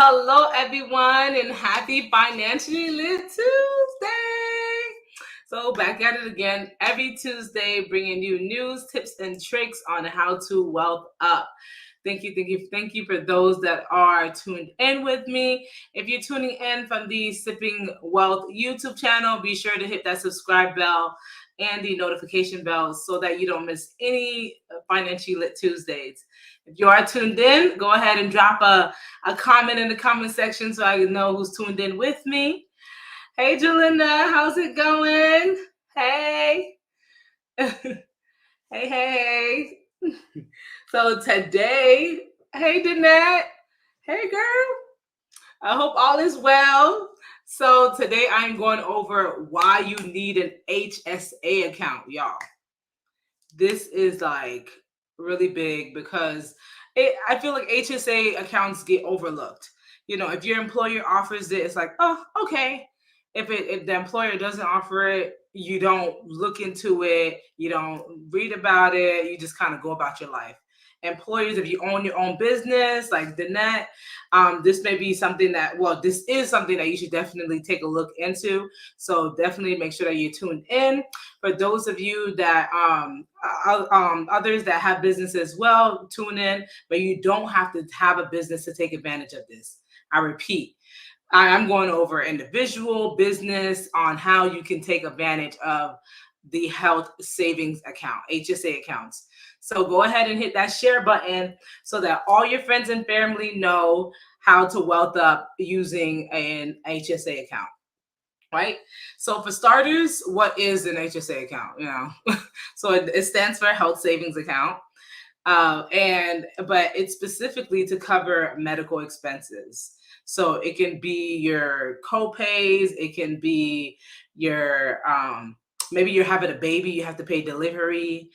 Hello, everyone, and happy Financially Lit Tuesday. So, back at it again every Tuesday, bringing you news, tips, and tricks on how to wealth up. Thank you for those that are tuned in with me. If you're tuning in from the Sipping Wealth YouTube channel, be sure to hit that subscribe bell and the notification bell so that you don't miss any Financially Lit Tuesdays. If you are tuned in, go ahead and drop a comment in the comment section so I know who's tuned in with me. Hey, Jalinda, how's it going? Hey. hey. So today, hey, Danette. Hey, girl. I hope all is well. So today I'm going over why you need an HSA account, y'all. This is like really big because I feel like HSA accounts get overlooked. You know, if your employer offers it, it's like, oh, okay. If the employer doesn't offer it, you don't look into it, you don't read about it, you just kind of go about your life. Employers, if you own your own business, like Danette, this may be something this is something that you should definitely take a look into. So definitely make sure that you're tuned in. For those of you that others that have business as well, tune in, but you don't have to have a business to take advantage of this. I repeat, I'm going over individual business on how you can take advantage of the health savings account, HSA accounts. So go ahead and hit that share button so that all your friends and family know how to wealth up using an HSA account. Right? So for starters, what is an HSA account? You know, so it stands for Health Savings Account. But it's specifically to cover medical expenses. So it can be your co-pays, it can be your maybe you're having a baby, you have to pay delivery,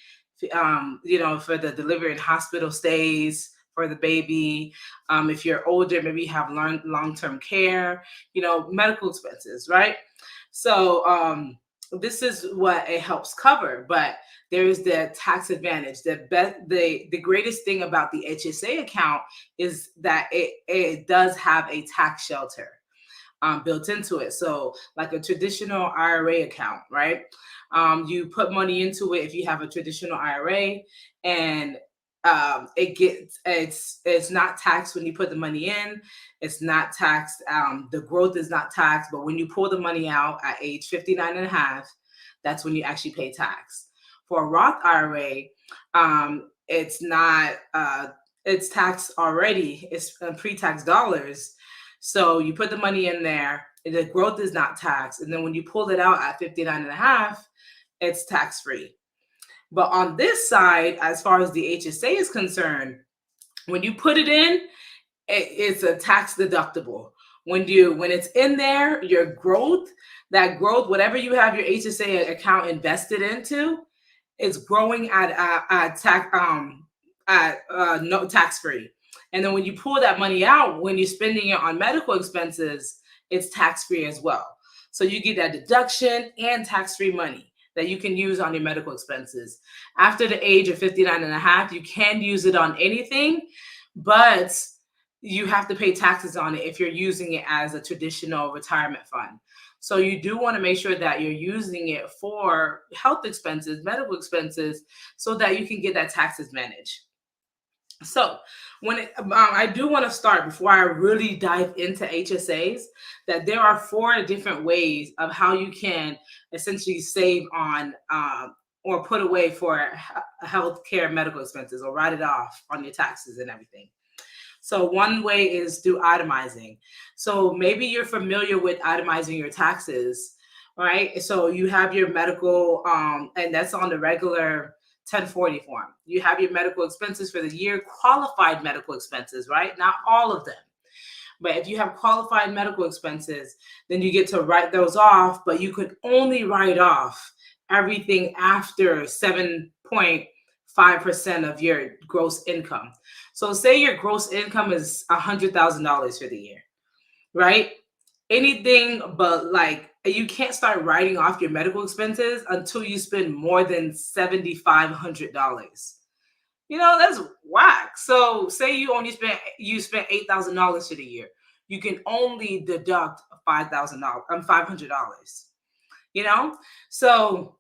for the delivery and hospital stays for the baby. If you're older, maybe you have long-term care, medical expenses, right? So this is what it helps cover, but there is the tax advantage. The greatest thing about the HSA account is that it does have a tax shelter built into it. So like a traditional IRA account, right? You put money into it if you have a traditional IRA, and it's not taxed when you put the money in. It's not taxed. The growth is not taxed, but when you pull the money out at age 59 and a half, that's when you actually pay tax. For a Roth IRA, it's not, it's taxed already. It's pre-tax dollars. So you put the money in there, the growth is not taxed. And then when you pull it out at 59 and a half, it's tax-free. But on this side, as far as the HSA is concerned, when you put it in, it's a tax deductible. When it's in there, your growth, whatever you have your HSA account invested into, is growing at no tax-free. And then when you pull that money out, when you're spending it on medical expenses, it's tax-free as well. So you get that deduction and tax-free money that you can use on your medical expenses. After the age of 59 and a half, you can use it on anything, but you have to pay taxes on it if you're using it as a traditional retirement fund. So you do want to make sure that you're using it for health expenses, medical expenses, so that you can get that tax advantage. So I do want to start, before I really dive into HSAs, that there are 4 different ways of how you can essentially save on or put away for healthcare medical expenses, or write it off on your taxes and everything. So one way is through itemizing. So maybe you're familiar with itemizing your taxes, right? So you have your medical, and that's on the regular 1040 form. You have your medical expenses for the year, qualified medical expenses, right? Not all of them. But if you have qualified medical expenses, then you get to write those off, but you could only write off everything after 7.5% of your gross income. So say your gross income is $100,000 for the year, right? Anything but, like, you can't start writing off your medical expenses until you spend more than $7,500. That's whack. So say you spent $8,000 for the year. you can only deduct $500. So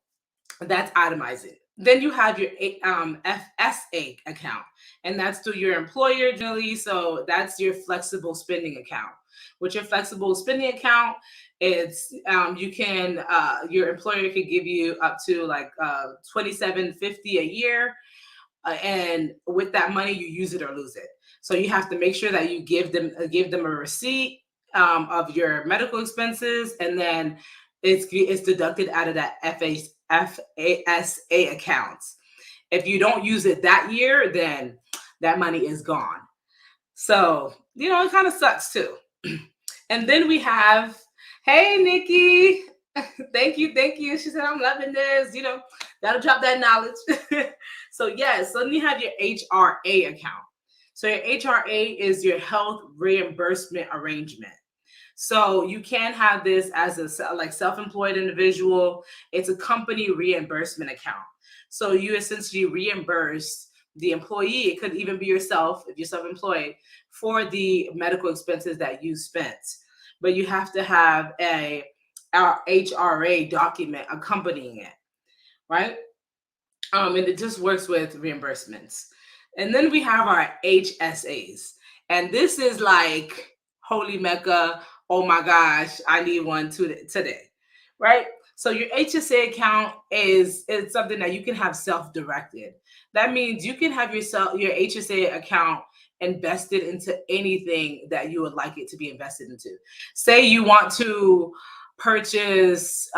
that's itemizing. Then you have your FSA account, and that's through your employer generally. So that's your flexible spending account. With your flexible spending account, it's you can your employer could give you up to like $27.50 a year, and with that money you use it or lose it. So you have to make sure that you give them a receipt of your medical expenses, and then it's deducted out of that FASA accounts. If you don't use it that year, then that money is gone. So it kind of sucks too. And then we have, hey Nikki, thank you. She said, I'm loving this. That'll drop that knowledge. So yes, so then you have your HRA account. So your HRA is your health reimbursement arrangement. So you can have this as a self-employed individual. It's a company reimbursement account. So you essentially reimburse the employee. It could even be yourself if you're self-employed, for the medical expenses that you spent. But you have to have our HRA document accompanying it, right? And it just works with reimbursements. And then we have our HSAs. And this is like holy mecca. Oh my gosh, I need one today, right? So your HSA account is something that you can have self-directed. That means you can have your HSA account invested into anything that you would like it to be invested into. Say you want to purchase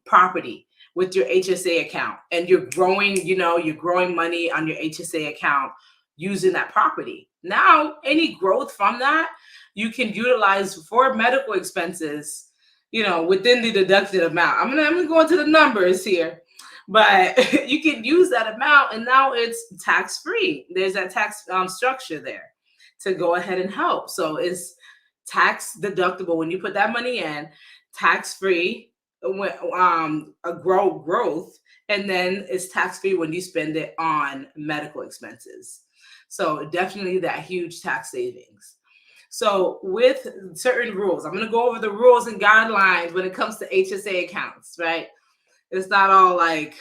property with your HSA account, and you're growing money on your HSA account using that property. Now, any growth from that you can utilize for medical expenses, within the deducted amount. I'm gonna go into the numbers here, but you can use that amount, and now it's tax free. There's that tax structure there to go ahead and help. So it's tax deductible when you put that money in, tax free when a growth, and then it's tax free when you spend it on medical expenses. So definitely that huge tax savings. So with certain rules, I'm going to go over the rules and guidelines when it comes to HSA accounts, right? It's not all like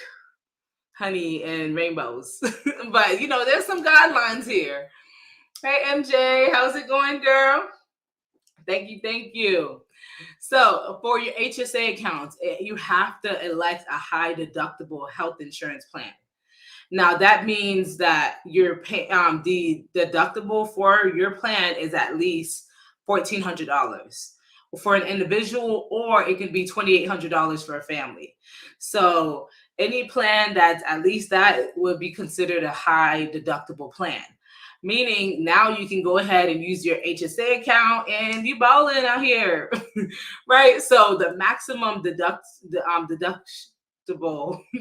honey and rainbows, but there's some guidelines here. Hey MJ, how's it going, girl? Thank you. So for your HSA accounts, you have to elect a high deductible health insurance plan. Now that means that the deductible for your plan is at least $1,400 for an individual, or it can be $2,800 for a family. So any plan that's at least that would be considered a high deductible plan. Meaning now you can go ahead and use your HSA account and you balling out here, right? So the maximum deductible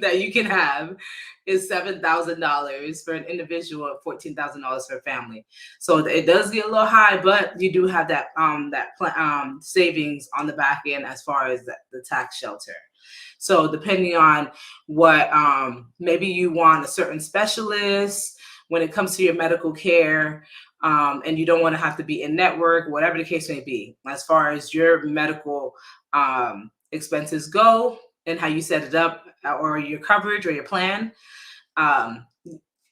that you can have is $7,000 for an individual, $14,000 for a family. So it does get a little high, but you do have that savings on the back end as far as the tax shelter. So depending on what, maybe you want a certain specialist when it comes to your medical care, and you don't want to have to be in network, whatever the case may be, as far as your medical expenses go and how you set it up, or your coverage or your plan,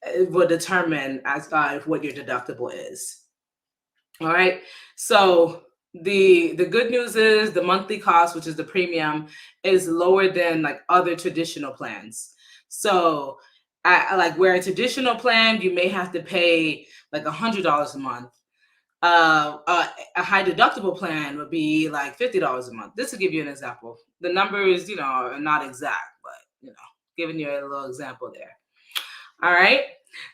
it will determine as what your deductible is. All right. So the good news is the monthly cost, which is the premium, is lower than like other traditional plans. So like where a traditional plan, you may have to pay like $100 a month. A high deductible plan would be like $50 a month. This will give you an example. The numbers, are not exact, but giving you a little example there. All right.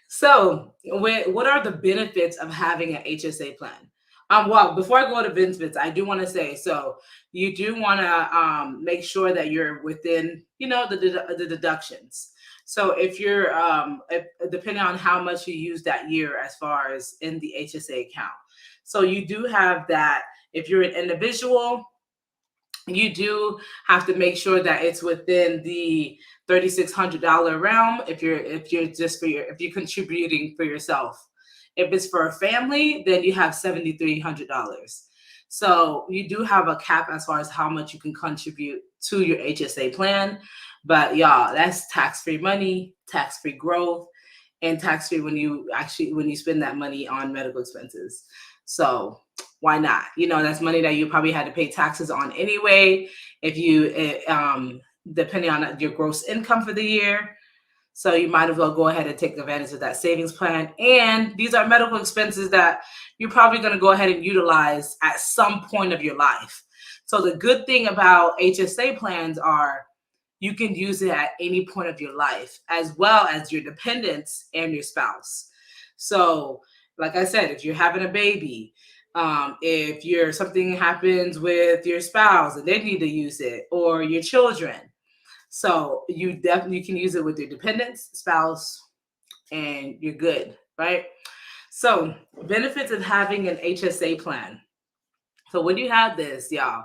So what are the benefits of having an HSA plan? Well, before I go to benefits, I do want to say, so you do want to make sure that you're within, the deductions. So if you're, depending on how much you use that year as far as in the HSA account. So you do have that. If you're an individual, you do have to make sure that it's within the $3,600 realm. If you're contributing for yourself. If it's for a family, then you have $7,300. So you do have a cap as far as how much you can contribute to your HSA plan. But y'all, that's tax-free money, tax-free growth, and tax-free when you spend that money on medical expenses. So why not? That's money that you probably had to pay taxes on anyway. If you depending on your gross income for the year. So you might as well go ahead and take advantage of that savings plan. And these are medical expenses that you're probably going to go ahead and utilize at some point of your life. So the good thing about HSA plans are you can use it at any point of your life, as well as your dependents and your spouse. So, like I said, if you're having a baby, if something happens with your spouse and they need to use it, or your children, so you definitely can use it with your dependents, spouse, and you're good, right? So benefits of having an HSA plan. So when you have this, y'all,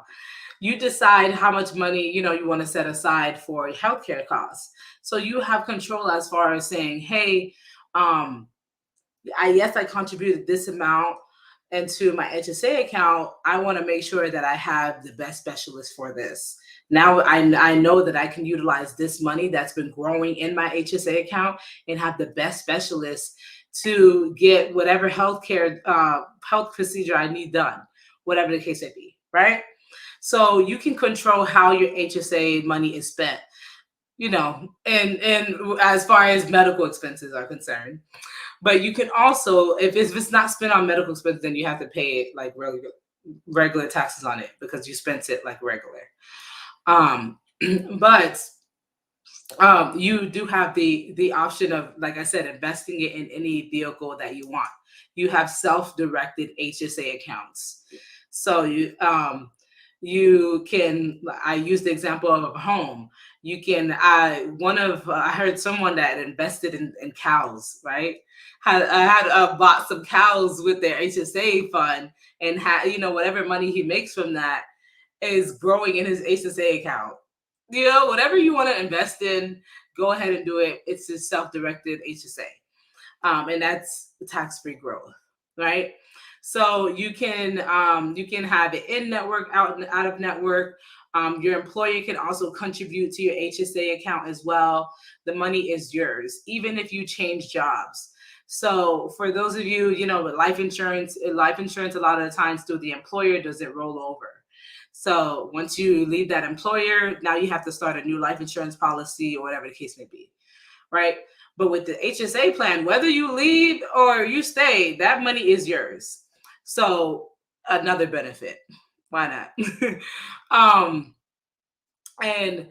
you decide how much money you want to set aside for healthcare costs. So you have control as far as saying, hey, I contributed this amount into my HSA account. I want to make sure that I have the best specialist for this. Now I know that I can utilize this money that's been growing in my HSA account and have the best specialist to get whatever health procedure I need done, whatever the case may be, right? So you can control how your HSA money is spent, and as far as medical expenses are concerned. But you can also, if it's not spent on medical expenses, then you have to pay it like regular taxes on it because you spent it like regular. But you do have the option of, like I said, investing it in any vehicle that you want. You have self-directed HSA accounts. So you can, I use the example of a home. You can, I heard someone that invested in cows, right? Had bought some cows with their HSA fund, and had, whatever money he makes from that is growing in his HSA account. Whatever you want to invest in, go ahead and do it. It's a self-directed HSA, and that's tax-free growth, right? So you can have it in network, out of network. Your employer can also contribute to your HSA account as well. The money is yours, even if you change jobs. So for those of you, with life insurance, a lot of the times through the employer doesn't roll over. So once you leave that employer, now you have to start a new life insurance policy or whatever the case may be, right? But with the HSA plan, whether you leave or you stay, that money is yours. So another benefit. Why not? And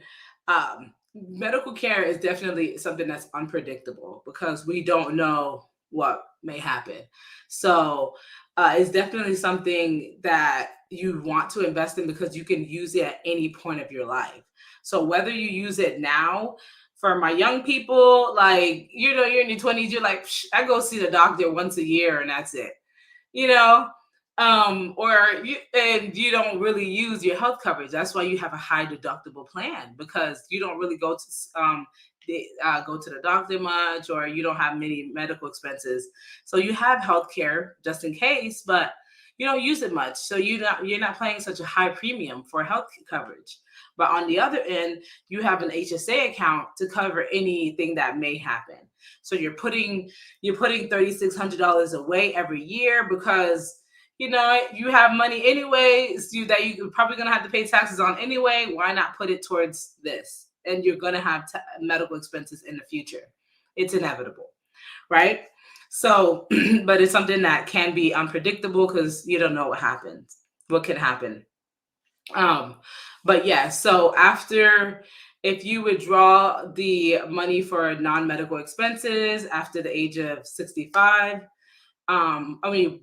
medical care is definitely something that's unpredictable because we don't know what may happen. So it's definitely something that you want to invest in because you can use it at any point of your life. So whether you use it now, for my young people, like, you're in your 20s, you're like, I go see the doctor once a year and that's it. You know, you don't really use your health coverage. That's why you have a high deductible plan, because you don't really go to the doctor much, or you don't have many medical expenses. So you have health care just in case, but you don't use it much. So you're not paying such a high premium for health coverage. But on the other end, you have an HSA account to cover anything that may happen. So you're putting $3,600 away every year because you have money anyway, that you're probably going to have to pay taxes on anyway. Why not put it towards this? And you're going to have medical expenses in the future. It's inevitable, right? So, but it's something that can be unpredictable because you don't know what can happen. But yeah, so if you withdraw the money for non-medical expenses after the age of 65,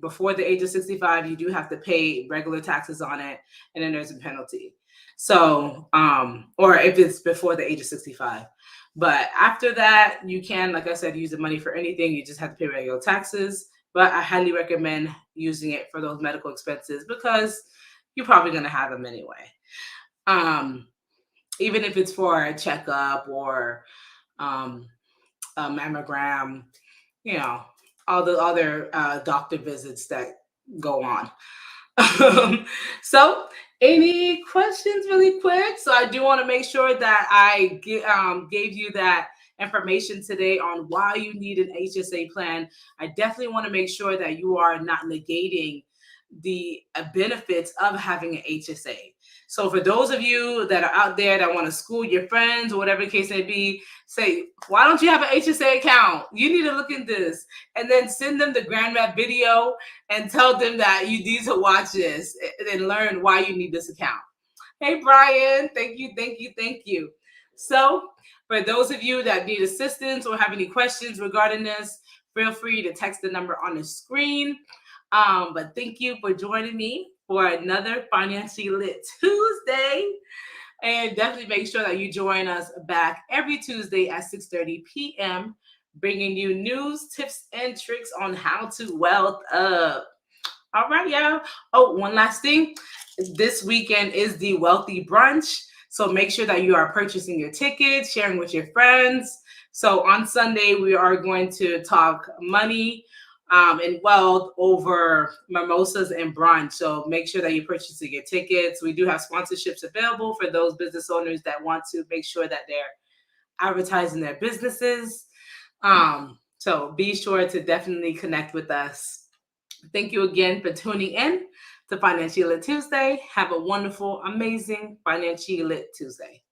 before the age of 65, you do have to pay regular taxes on it, and then there's a penalty. So, or if it's before the age of 65. But after that, you can, like I said, use the money for anything. You just have to pay regular taxes. But I highly recommend using it for those medical expenses because you're probably going to have them anyway. Even if it's for a checkup or a mammogram, all the other doctor visits that go on. So, any questions really quick? So, I do want to make sure that I gave you that information today on why you need an HSA plan. I definitely want to make sure that you are not negating the benefits of having an HSA. So, for those of you that are out there that want to school your friends or whatever the case may be, say, why don't you have an HSA account? You need to look at this, and then send them the grandma video and tell them that you need to watch this and learn why you need this account. Hey, Brian, thank you, thank you, thank you. So, for those of you that need assistance or have any questions regarding this, feel free to text the number on the screen. But thank you for joining me for another Financially Lit Tuesday. And definitely make sure that you join us back every Tuesday at 6:30 p.m., bringing you news, tips, and tricks on how to wealth up. All right, y'all. Oh, one last thing. This weekend is the Wealthy Brunch. So make sure that you are purchasing your tickets, sharing with your friends. So on Sunday, we are going to talk money and wealth over mimosas and brunch. So make sure that you're purchasing your tickets. We do have sponsorships available for those business owners that want to make sure that they're advertising their businesses. So be sure to definitely connect with us. Thank you again for tuning in to Financially Lit Tuesday. Have a wonderful, amazing Financially Lit Tuesday.